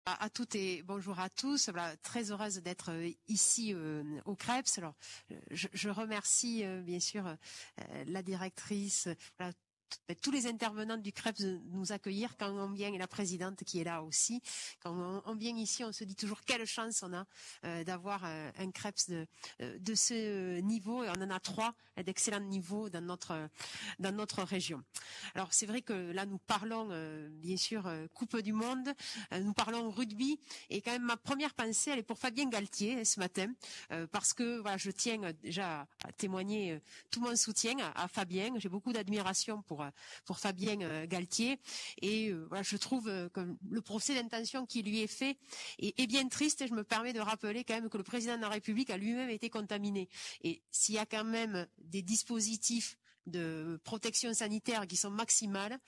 À toutes et bonjour à tous. Voilà, très heureuse d'être ici au Creps. Alors, je remercie bien sûr la directrice, voilà, tous les intervenants du Creps de nous accueillir quand on vient, et la présidente qui est là aussi. Quand on vient ici, on se dit toujours quelle chance on a d'avoir un Creps de ce niveau, et on en a 3 d'excellents niveaux dans notre région. Alors c'est vrai que là nous parlons bien sûr Coupe du Monde, nous parlons rugby, et quand même ma première pensée elle est pour Fabien Galtier ce matin, parce que voilà, je tiens déjà à témoigner tout mon soutien à Fabien. J'ai beaucoup d'admiration pour Fabien Galtier, et voilà, je trouve que le procès d'intention qui lui est fait est bien triste, et je me permets de rappeler quand même que le président de la République a lui-même été contaminé, et s'il y a quand même des dispositifs de protection sanitaire qui sont maximales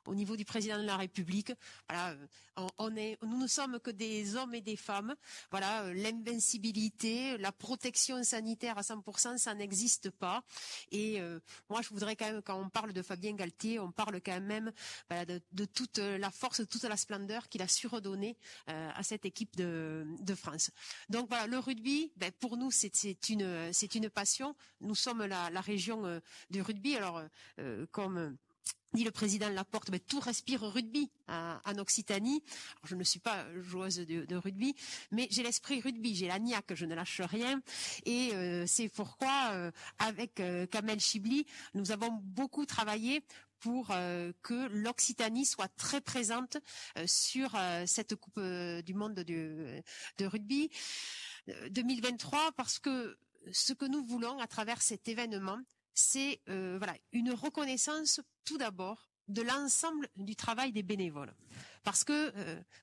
au niveau du président de la République. Voilà, nous ne sommes que des hommes et des femmes. Voilà, l'invincibilité, la protection sanitaire à 100%, ça n'existe pas. Et moi, je voudrais quand même, quand on parle de Fabien Galtier, on parle quand même voilà, de toute la force, de toute la splendeur qu'il a su redonner à cette équipe de France. Donc voilà, le rugby, pour nous, c'est une passion. Nous sommes la région du rugby. Alors, comme dit le président Laporte, tout respire rugby en Occitanie. Alors, je ne suis pas joueuse de rugby, mais j'ai l'esprit rugby, j'ai la niaque, je ne lâche rien. Et c'est pourquoi, avec Kamel Chibli, nous avons beaucoup travaillé pour que l'Occitanie soit très présente sur cette Coupe du Monde de rugby 2023, parce que ce que nous voulons à travers cet événement, c'est voilà, une reconnaissance tout d'abord de l'ensemble du travail des bénévoles, parce que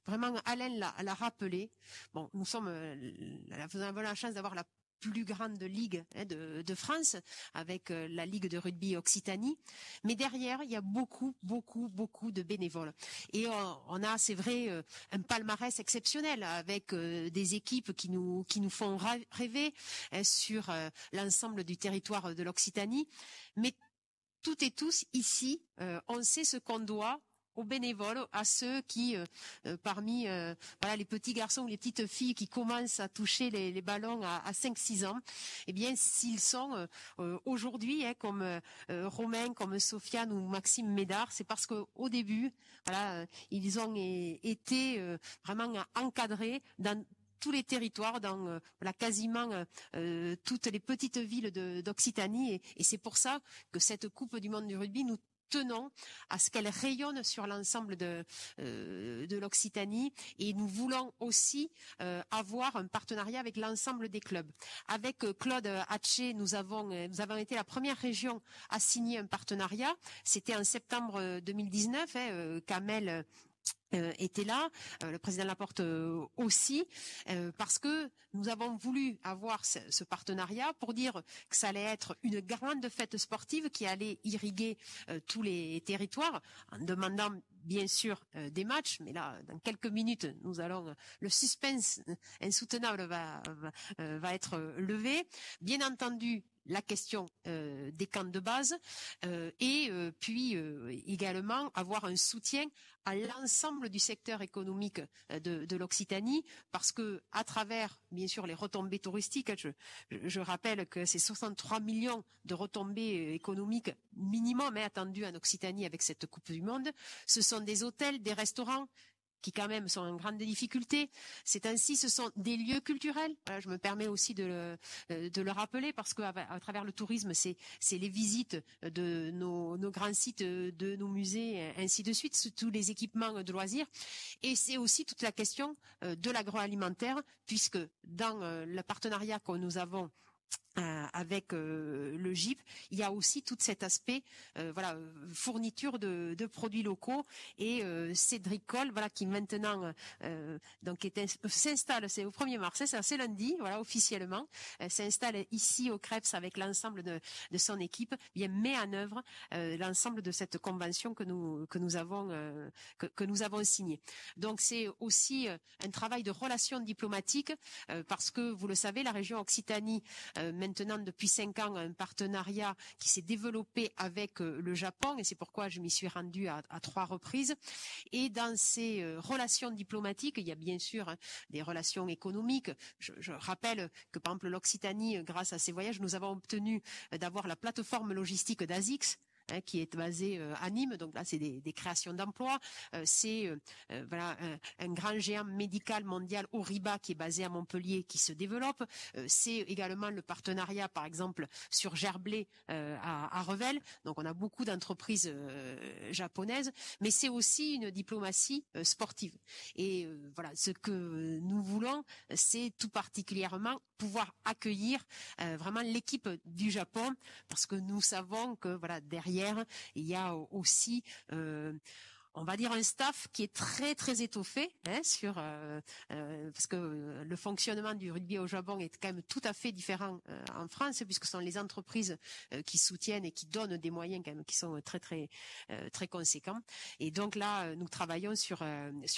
vraiment Alain l'a rappelé. Bon, nous avons la chance d'avoir la plus grande ligue de France, avec la Ligue de rugby Occitanie, mais derrière il y a beaucoup de bénévoles, et on a, c'est vrai, un palmarès exceptionnel avec des équipes qui nous font rêver sur l'ensemble du territoire de l'Occitanie, mais toutes et tous ici, on sait ce qu'on doit aux bénévoles, à ceux qui, parmi voilà, les petits garçons ou les petites filles qui commencent à toucher les ballons à 5-6 ans, eh bien, s'ils sont aujourd'hui, comme Romain, comme Sofiane ou Maxime Médard, c'est parce qu'au début, voilà, ils ont été vraiment encadrés dans tous les territoires, dans voilà, quasiment toutes les petites villes d'Occitanie, et c'est pour ça que cette Coupe du Monde du rugby, nous tenons à ce qu'elle rayonne sur l'ensemble de l'Occitanie, et nous voulons aussi avoir un partenariat avec l'ensemble des clubs. Avec Claude Hatché, nous avons été la première région à signer un partenariat. C'était en septembre 2019. Kamel était là, le président Laporte aussi, parce que nous avons voulu avoir ce partenariat pour dire que ça allait être une grande fête sportive qui allait irriguer tous les territoires, en demandant bien sûr des matchs, mais là dans quelques minutes nous allons, le suspense insoutenable va être levé. Bien entendu, la question des camps de base, et puis également avoir un soutien à l'ensemble du secteur économique de l'Occitanie, parce que à travers bien sûr les retombées touristiques, je rappelle que c'est 63 millions de retombées économiques minimum attendues en Occitanie avec cette Coupe du Monde. Ce sont des hôtels, des restaurants qui quand même sont en grande difficulté. C'est ainsi, ce sont des lieux culturels. Voilà, je me permets aussi de le rappeler, parce que à travers le tourisme, c'est les visites de nos grands sites, de nos musées, ainsi de suite, tous les équipements de loisirs. Et c'est aussi toute la question de l'agroalimentaire, puisque dans le partenariat que nous avons avec le GIP, il y a aussi tout cet aspect voilà, fourniture de produits locaux, et Cédric Coll, voilà, qui maintenant donc s'installe, c'est au 1er mars, c'est lundi, voilà, officiellement s'installe ici au Creps avec l'ensemble de son équipe, bien met en œuvre l'ensemble de cette convention que nous avons signée. Donc c'est aussi un travail de relations diplomatiques, parce que vous le savez, la région Occitanie maintenant depuis 5 ans un partenariat qui s'est développé avec le Japon, et c'est pourquoi je m'y suis rendue à 3 reprises. Et dans ces relations diplomatiques, il y a bien sûr des relations économiques. Je rappelle que par exemple l'Occitanie, grâce à ces voyages, nous avons obtenu d'avoir la plateforme logistique d'ASICS, qui est basé à Nîmes. Donc là, c'est des créations d'emplois. C'est voilà un grand géant médical mondial, Oriba, qui est basé à Montpellier, qui se développe. C'est également le partenariat, par exemple, sur Gerblay à Revel. Donc on a beaucoup d'entreprises japonaises, mais c'est aussi une diplomatie sportive. Et voilà, ce que nous voulons, c'est tout particulièrement pouvoir accueillir vraiment l'équipe du Japon, parce que nous savons que voilà, derrière il y a aussi on va dire un staff qui est très très étoffé sur parce que le fonctionnement du rugby au Japon est quand même tout à fait différent en France, puisque ce sont les entreprises qui soutiennent et qui donnent des moyens quand même qui sont très très très conséquents. Et donc là nous travaillons sur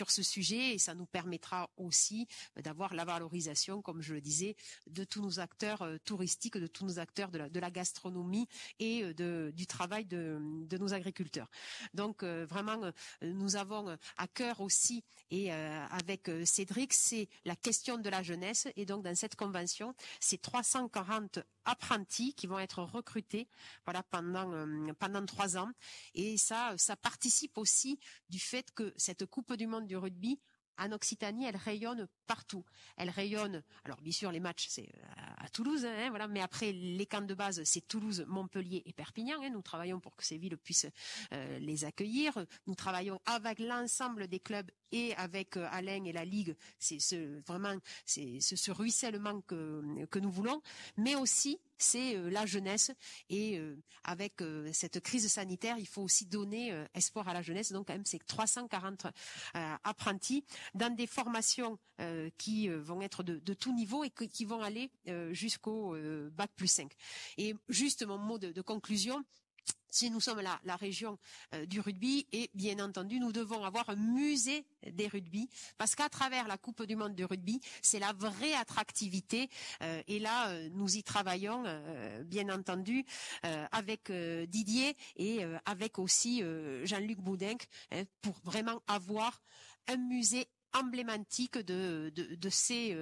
ce sujet, et ça nous permettra aussi d'avoir la valorisation, comme je le disais, de tous nos acteurs touristiques, de tous nos acteurs de la gastronomie et du travail de nos agriculteurs. Donc vraiment nous avons à cœur aussi, et avec Cédric, c'est la question de la jeunesse. Et donc dans cette convention, c'est 340 apprentis qui vont être recrutés, voilà, pendant 3 ans. Et ça participe aussi du fait que cette Coupe du Monde du rugby en Occitanie, elle rayonne partout. Elle rayonne. Alors bien sûr, les matchs c'est à Toulouse, voilà. Mais après, les camps de base, c'est Toulouse, Montpellier et Perpignan. Nous travaillons pour que ces villes puissent les accueillir. Nous travaillons avec l'ensemble des clubs et avec Alain et la Ligue. C'est vraiment ce ruissellement que nous voulons, mais aussi c'est la jeunesse. Et avec cette crise sanitaire, il faut aussi donner espoir à la jeunesse. Donc quand même, c'est 340 apprentis dans des formations qui vont être de tout niveau et qui vont aller jusqu'au bac+5. Et juste mon mot de conclusion. Si nous sommes la région du rugby, et bien entendu, nous devons avoir un musée des rugby, parce qu'à travers la Coupe du Monde de rugby, c'est la vraie attractivité. Et là, nous y travaillons, bien entendu, avec Didier et avec aussi Jean-Luc Boudinck, pour vraiment avoir un musée emblématique de ces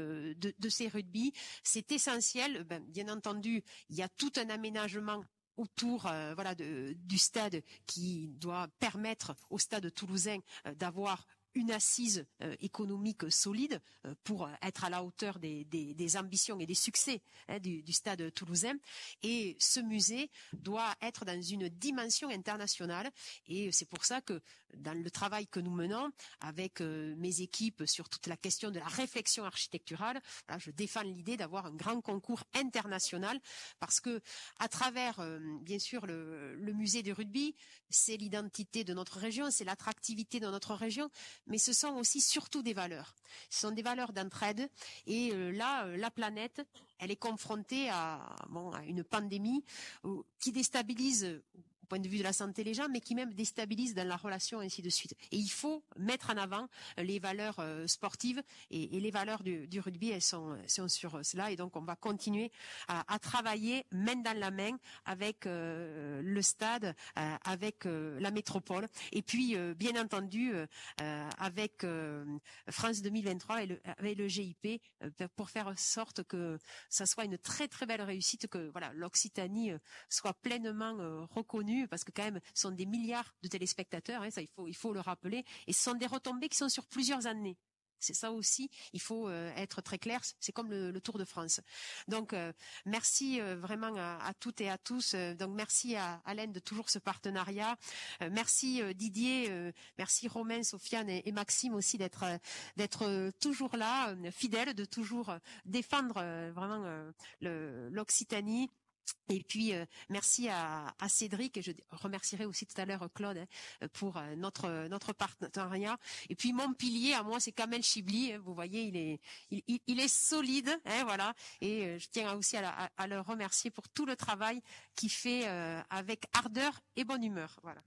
rugby. C'est essentiel. Bien entendu, il y a tout un aménagement autour voilà du stade qui doit permettre au stade toulousain d'avoir une assise économique solide pour être à la hauteur des ambitions et des succès du stade toulousain. Et ce musée doit être dans une dimension internationale, et c'est pour ça que dans le travail que nous menons avec mes équipes sur toute la question de la réflexion architecturale, là, je défends l'idée d'avoir un grand concours international, parce que à travers bien sûr le musée du rugby, c'est l'identité de notre région, c'est l'attractivité de notre région, mais ce sont aussi surtout des valeurs. Ce sont des valeurs d'entraide. Et là, la planète, elle est confrontée à une pandémie qui déstabilise au point de vue de la santé les gens, mais qui même déstabilise dans la relation, ainsi de suite. Et il faut mettre en avant les valeurs sportives, et les valeurs du rugby, elles sont sur cela. Et donc, on va continuer à travailler main dans la main avec le stade, avec la métropole, et puis bien entendu avec France 2023 avec le GIP, pour faire en sorte que ça soit une très très belle réussite, que voilà, l'Occitanie soit pleinement reconnue, parce que quand même ce sont des milliards de téléspectateurs, ça il faut le rappeler, et ce sont des retombées qui sont sur plusieurs années. C'est ça aussi, il faut être très clair, c'est comme le Tour de France. Donc merci vraiment à toutes et à tous. Donc merci à Alain de toujours ce partenariat. Merci Didier, merci Romain, Sofiane et Maxime aussi d'être toujours là, fidèles, de toujours défendre vraiment l'Occitanie. Et puis merci à Cédric, et je remercierai aussi tout à l'heure Claude pour notre partenariat. Et puis mon pilier à moi, c'est Kamel Chibli, vous voyez, il est solide, voilà. Et je tiens aussi à le remercier pour tout le travail qu'il fait avec ardeur et bonne humeur. Voilà.